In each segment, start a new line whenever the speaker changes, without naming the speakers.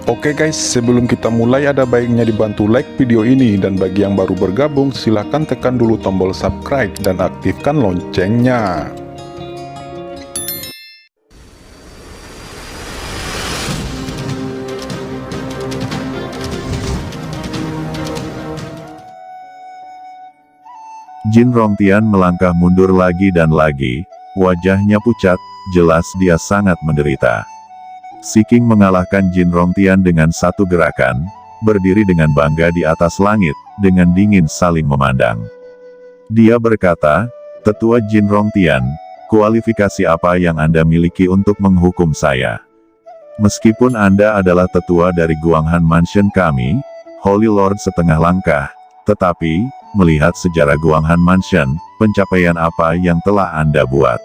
Oke guys, sebelum kita mulai ada baiknya dibantu like video ini, dan bagi yang baru bergabung silahkan tekan dulu tombol subscribe dan aktifkan loncengnya.
Jin Rongtian melangkah mundur lagi dan lagi, wajahnya pucat, jelas dia sangat menderita. Si King mengalahkan Jin Rongtian dengan satu gerakan, berdiri dengan bangga di atas langit, dengan dingin saling memandang. Dia berkata, "Tetua Jin Rongtian, kualifikasi apa yang Anda miliki untuk menghukum saya? Meskipun Anda adalah tetua dari Guanghan Mansion kami, Holy Lord setengah langkah, tetapi, melihat sejarah Guanghan Mansion, pencapaian apa yang telah Anda buat?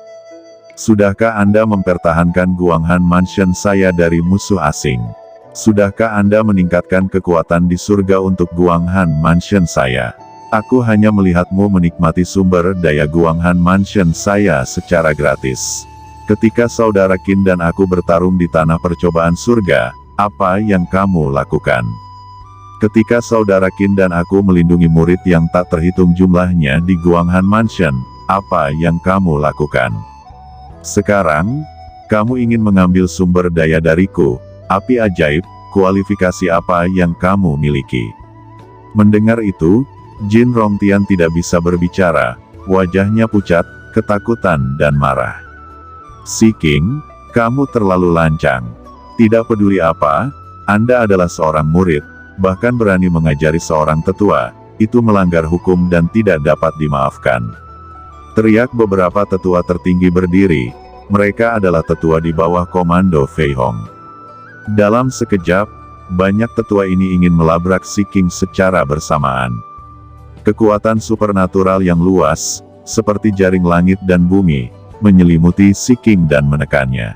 Sudahkah Anda mempertahankan Guanghan Mansion saya dari musuh asing? Sudahkah Anda meningkatkan kekuatan di surga untuk Guanghan Mansion saya? Aku hanya melihatmu menikmati sumber daya Guanghan Mansion saya secara gratis. Ketika saudara Qin dan aku bertarung di tanah percobaan surga, apa yang kamu lakukan? Ketika saudara Qin dan aku melindungi murid yang tak terhitung jumlahnya di Guanghan Mansion, apa yang kamu lakukan? Sekarang, kamu ingin mengambil sumber daya dariku, api ajaib, kualifikasi apa yang kamu miliki?" Mendengar itu, Jin Rongtian tidak bisa berbicara, wajahnya pucat, ketakutan dan marah. "Si King, kamu terlalu lancang. Tidak peduli apa, Anda adalah seorang murid, bahkan berani mengajari seorang tetua, itu melanggar hukum dan tidak dapat dimaafkan." Teriak beberapa tetua tertinggi berdiri, mereka adalah tetua di bawah komando Fei Hong. Dalam sekejap, banyak tetua ini ingin melabrak Si King secara bersamaan. Kekuatan supernatural yang luas, seperti jaring langit dan bumi, menyelimuti Si King dan menekannya.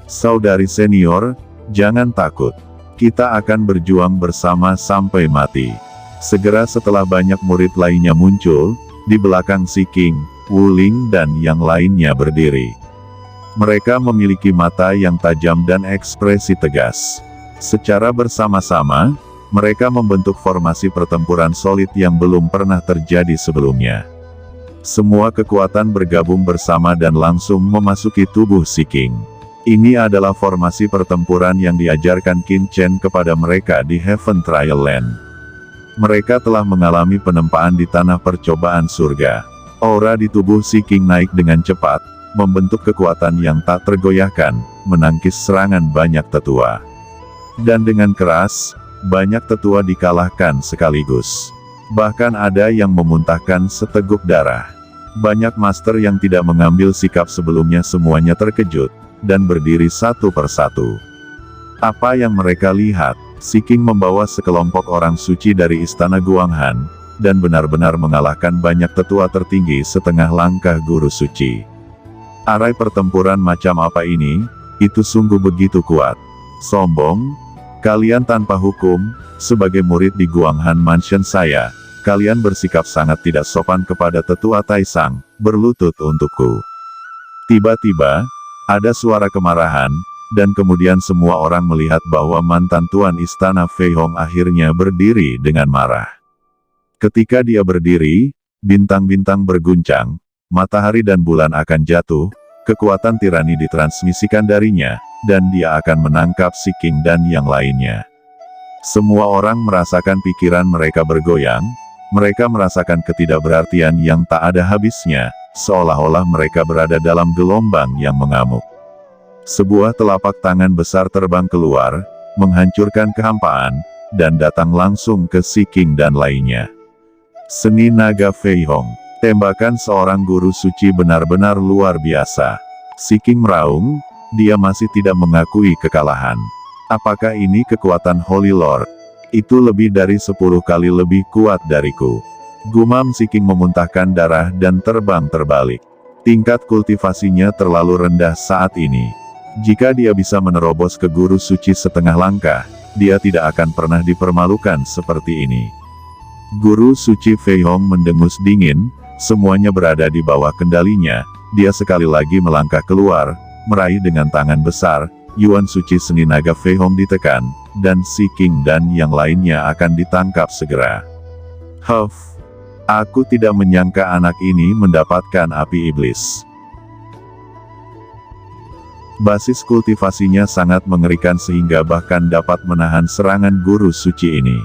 "Saudari senior, jangan takut. Kita akan berjuang bersama sampai mati." Segera setelah banyak murid lainnya muncul, di belakang Si King, Wu Ling dan yang lainnya berdiri. Mereka memiliki mata yang tajam dan ekspresi tegas. Secara bersama-sama, mereka membentuk formasi pertempuran solid yang belum pernah terjadi sebelumnya. Semua kekuatan bergabung bersama dan langsung memasuki tubuh Si King. Ini adalah formasi pertempuran yang diajarkan Qin Chen kepada mereka di Heaven Trial Land. Mereka telah mengalami penempaan di tanah percobaan surga. Aura di tubuh Si King naik dengan cepat, membentuk kekuatan yang tak tergoyahkan, menangkis serangan banyak tetua. Dan dengan keras, banyak tetua dikalahkan sekaligus. Bahkan ada yang memuntahkan seteguk darah. Banyak master yang tidak mengambil sikap sebelumnya semuanya terkejut, dan berdiri satu persatu. Apa yang mereka lihat? Si King membawa sekelompok orang suci dari istana Guanghan, dan benar-benar mengalahkan banyak tetua tertinggi setengah langkah guru suci. Arai pertempuran macam apa ini? Itu sungguh begitu kuat. Sombong? Kalian tanpa hukum, sebagai murid di Guanghan Mansion saya, kalian bersikap sangat tidak sopan kepada tetua Taisang, berlutut untukku. Tiba-tiba, ada suara kemarahan, dan kemudian semua orang melihat bahwa mantan tuan istana Fei Hong akhirnya berdiri dengan marah. Ketika dia berdiri, bintang-bintang berguncang, matahari dan bulan akan jatuh, kekuatan tirani ditransmisikan darinya, dan dia akan menangkap Si King dan yang lainnya. Semua orang merasakan pikiran mereka bergoyang, mereka merasakan ketidakberartian yang tak ada habisnya, seolah-olah mereka berada dalam gelombang yang mengamuk. Sebuah telapak tangan besar terbang keluar, menghancurkan kehampaan, dan datang langsung ke Si King dan lainnya. Seni naga Fei Hong. Tembakan seorang guru suci benar-benar luar biasa. Si King meraung, dia masih tidak mengakui kekalahan. Apakah ini kekuatan Holy Lord? Itu lebih dari 10 kali lebih kuat dariku. Gumam Si King memuntahkan darah dan terbang terbalik. Tingkat kultivasinya terlalu rendah saat ini. Jika dia bisa menerobos ke guru suci setengah langkah, dia tidak akan pernah dipermalukan seperti ini. Guru suci Fei Hong mendengus dingin, semuanya berada di bawah kendalinya. Dia sekali lagi melangkah keluar, meraih dengan tangan besar, Yuan suci seni naga Fei Hong ditekan, dan Si King dan yang lainnya akan ditangkap segera. Aku tidak menyangka anak ini mendapatkan api iblis. Basis kultivasinya sangat mengerikan sehingga bahkan dapat menahan serangan guru suci ini.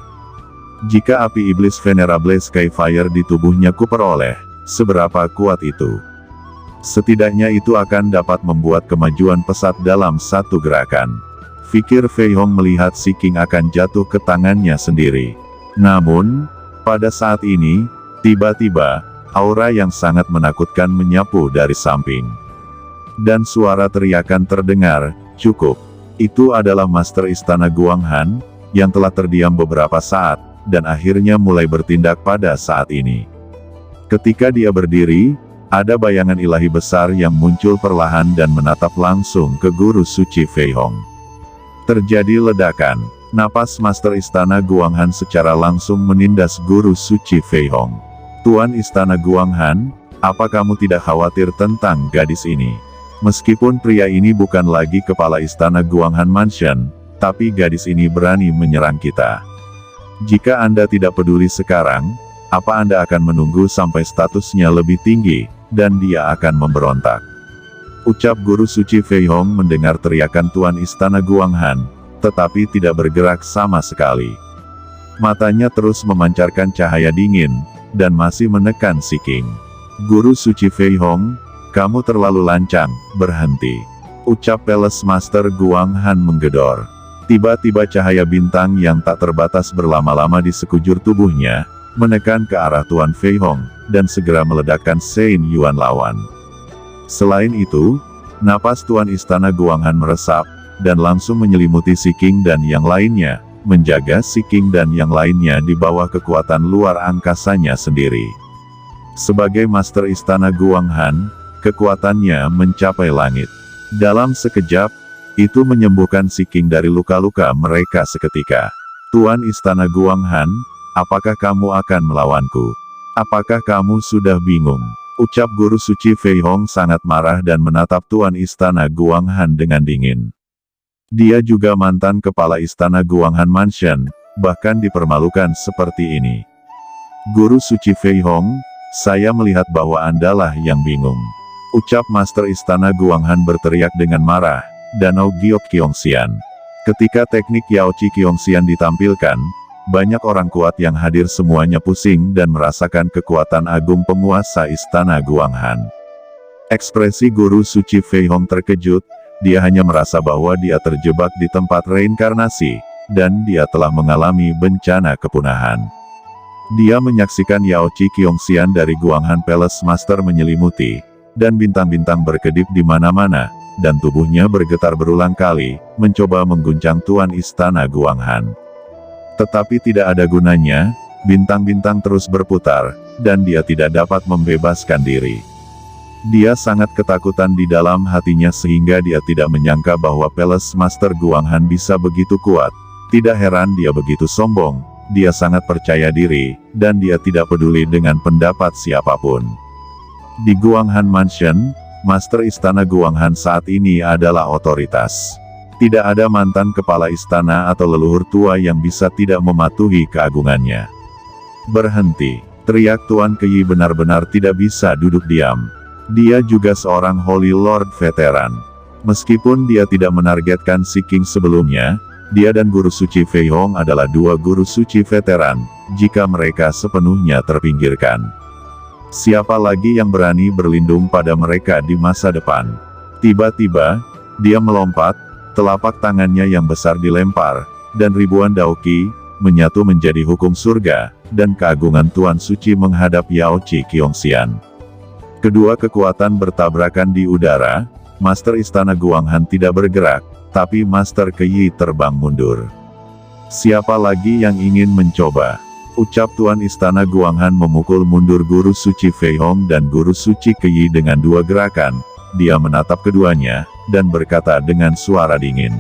Jika api iblis Venerable Skyfire di tubuhnya kuperoleh, seberapa kuat itu? Setidaknya itu akan dapat membuat kemajuan pesat dalam satu gerakan. Pikir Fei Hong melihat Si King akan jatuh ke tangannya sendiri. Namun, pada saat ini, tiba-tiba, aura yang sangat menakutkan menyapu dari samping. Dan suara teriakan terdengar, "Cukup." Itu adalah Master Istana Guanghan, yang telah terdiam beberapa saat, dan akhirnya mulai bertindak pada saat ini. Ketika dia berdiri, ada bayangan ilahi besar yang muncul perlahan dan menatap langsung ke guru suci Fei Hong. Terjadi ledakan. Napas Master Istana Guanghan secara langsung menindas guru suci Fei Hong. "Tuan Istana Guanghan, apa kamu tidak khawatir tentang gadis ini? Meskipun pria ini bukan lagi kepala Istana Guanghan Mansion, tapi gadis ini berani menyerang kita. Jika Anda tidak peduli sekarang, apa Anda akan menunggu sampai statusnya lebih tinggi, dan dia akan memberontak?" Ucap guru suci Fei Hong mendengar teriakan Tuan Istana Guanghan, tetapi tidak bergerak sama sekali. Matanya terus memancarkan cahaya dingin, dan masih menekan Si King. "Guru suci Fei Hong, kamu terlalu lancang, berhenti." Ucap Palace Master Guanghan menggedor. Tiba-tiba cahaya bintang yang tak terbatas berlama-lama di sekujur tubuhnya, menekan ke arah Tuan Fei Hong, dan segera meledakkan Sein Yuan lawan. Selain itu, napas Tuan Istana Guanghan meresap, dan langsung menyelimuti Si King dan yang lainnya, menjaga Si King dan yang lainnya di bawah kekuatan luar angkasanya sendiri. Sebagai Master Istana Guanghan, kekuatannya mencapai langit. Dalam sekejap, itu menyembuhkan Si King dari luka-luka mereka seketika. "Tuan Istana Guanghan, apakah kamu akan melawanku? Apakah kamu sudah bingung?" Ucap guru suci Fei Hong sangat marah dan menatap Tuan Istana Guanghan dengan dingin. Dia juga mantan kepala Istana Guanghan Mansion, bahkan dipermalukan seperti ini. "Guru suci Fei Hong, saya melihat bahwa Andalah yang bingung." Ucap Master Istana Guanghan berteriak dengan marah, "Danau Giok Kiongxian." Ketika teknik Yaoqi Kiongxian ditampilkan, banyak orang kuat yang hadir semuanya pusing dan merasakan kekuatan agung penguasa Istana Guanghan. Ekspresi guru suci Fei Hong terkejut, dia hanya merasa bahwa dia terjebak di tempat reinkarnasi, dan dia telah mengalami bencana kepunahan. Dia menyaksikan Yaoqi Kiongxian dari Guanghan Palace Master menyelimuti, dan bintang-bintang berkedip di mana-mana, dan tubuhnya bergetar berulang kali, mencoba mengguncang Tuan Istana Guanghan. Tetapi tidak ada gunanya, bintang-bintang terus berputar, dan dia tidak dapat membebaskan diri. Dia sangat ketakutan di dalam hatinya sehingga dia tidak menyangka bahwa Palace Master Guanghan bisa begitu kuat. Tidak heran dia begitu sombong, dia sangat percaya diri, dan dia tidak peduli dengan pendapat siapapun. Di Guanghan Mansion, Master Istana Guanghan saat ini adalah otoritas. Tidak ada mantan kepala istana atau leluhur tua yang bisa tidak mematuhi keagungannya. "Berhenti!" teriak Tuan Keyi benar-benar tidak bisa duduk diam. Dia juga seorang Holy Lord veteran. Meskipun dia tidak menargetkan Si King sebelumnya, dia dan Guru Suci Fei Hong adalah dua guru suci veteran, jika mereka sepenuhnya terpinggirkan. Siapa lagi yang berani berlindung pada mereka di masa depan? Tiba-tiba, dia melompat, telapak tangannya yang besar dilempar, dan ribuan daoki menyatu menjadi hukum surga, dan keagungan Tuan Suci menghadap Yaoqi Kiongxian. Kedua kekuatan bertabrakan di udara, Master Istana Guanghan tidak bergerak, tapi Master Keyi terbang mundur. "Siapa lagi yang ingin mencoba?" Ucap Tuan Istana Guanghan memukul mundur Guru Suci Fei Hong dan Guru Suci Keyi dengan dua gerakan. Dia menatap keduanya, dan berkata dengan suara dingin,